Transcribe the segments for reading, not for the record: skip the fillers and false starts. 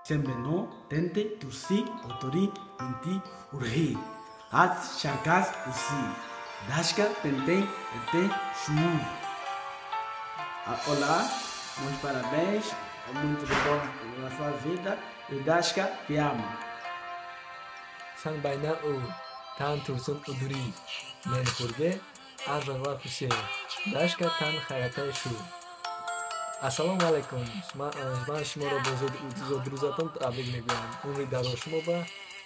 Sembeno, tente, tusi, otori, inti, urhi. Az, sharkas, usi. Dashka, tente, ete, shumu. Olá, meus parabéns. É muito bom na sua vida. E Dashka, te amo. San bayna u tan tursun uduri men kurge azava kuse dashka tan hayata shu. Assalomu alaykum. Man shumoro bozo druzatam tabrik megam. Umri daroshmoba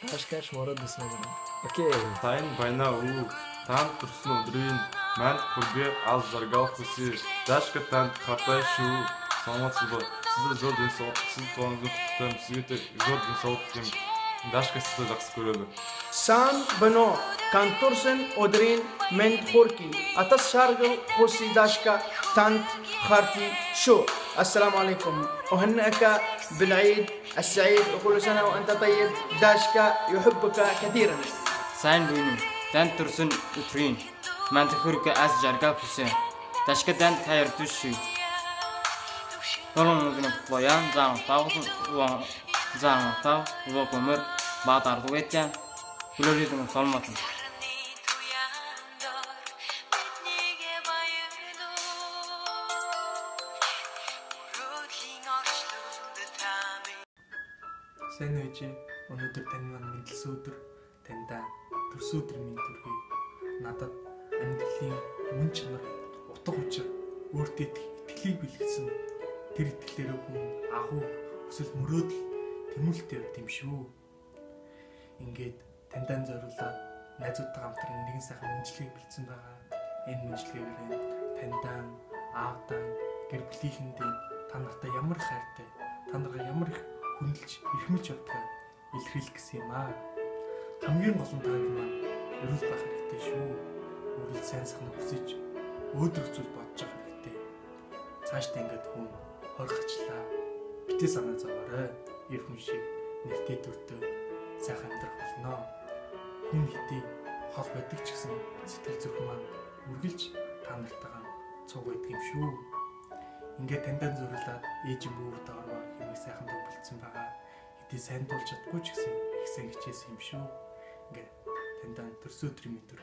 dashka shumoro do'st megam. Окей. Сайн байна уу? Танд төрсөн өдрийн манд хүргээ аз жаргал хүсье. Дашка танд хатай шүү. Самоцло. Sizin zor bir soğuk, siz doğanızı kutlarım. Sizi de zor bir soğuk kim? Dashka sizi жақсы көреді. San bano kantorsen odrin ment khurki atas shargl khusi dashka tant kharti شو. السلام عليكم أهنئك بالعيد السعيد وكل سنة وأنت طيب. داشكا يحبك كثيرا. Сайн байна уу? Танд төрсөн өдрийн манд хүргээ аз жаргал хүсье. Дашка танд хайртай шүү. Толон мөгнө боян зан тав вогомер баатардугэтя хүлээлтэн солматын. Сайн үеж өнөөдөр тань маань мэдлсэн өдөр таньда төрсөн өдрийн минь төргий. Надад амьдралын мөн чанар, утга учир, өөртөө итгэлийг бэлгэсэн тэр итгэлээрээ хүн агуу эсвэл мөрөөдөл тэмүүлэлтэй байт юм шүү. Ингээд таньдаа зориулаад найзуудтай хамтран нэгэн сайхан мэнжлэгийг бэлдсэн байгаа. Энэ мэнжлэгээр таньдаа аавдаа гэр бүлийнхэндээ та нартай ямар хайртай, та нараа ямар их хүндэлж эрхмэлж явдгаа илэрхийлэх гэсэн юм аа. Хамгийн гол нь та хоёр маань эрүүл байх хэрэгтэй шүү. Өөрөөр сайн сайхан хүсэж өөдрөг зүйл бодож явах хэрэгтэй. Цаашдаа ингээд хүн хорхочлаа. Битээ санаа зовоорой. Ир хүн шиг нэртэй дүртэй сайхан амьдрах болно. Хүн хэдий хол байдаг ч гэсэн сэтгэл зүрх маань үргэлж та нартайгаа цуг байдаг юм шүү. Ингээд таньдаа зориулаад ээжийн бүүр доороо хэмээх сайхан дуу бэлдсэн байгаа. Хэдий сайн дуулж чадахгүй ч гэсэн их сайн хичээсэн юм шүү. Ингээд таньдаа төрсөн өдрийн мэд төр.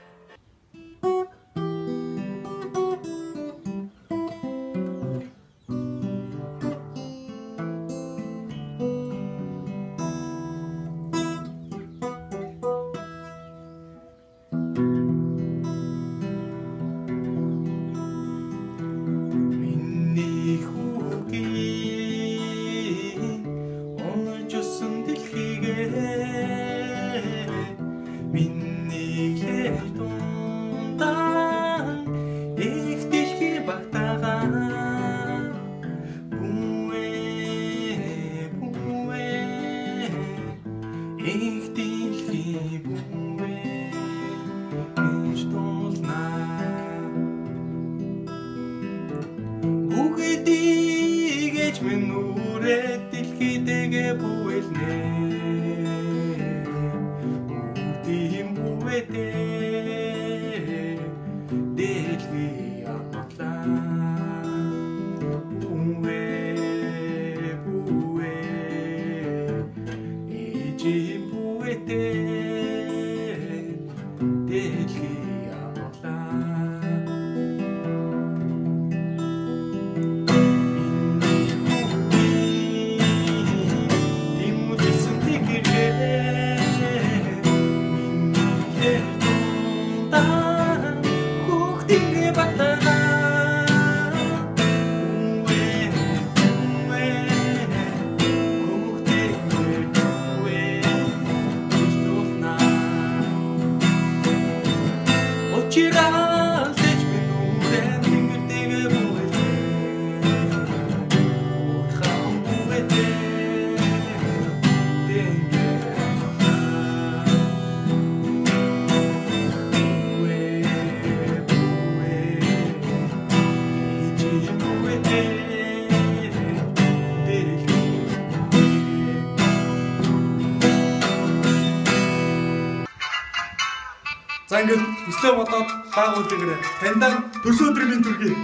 За ингээд хүслээ бодоод хаагуулъя гэрэ. Таньдаа төрсөн өдрийн төргий.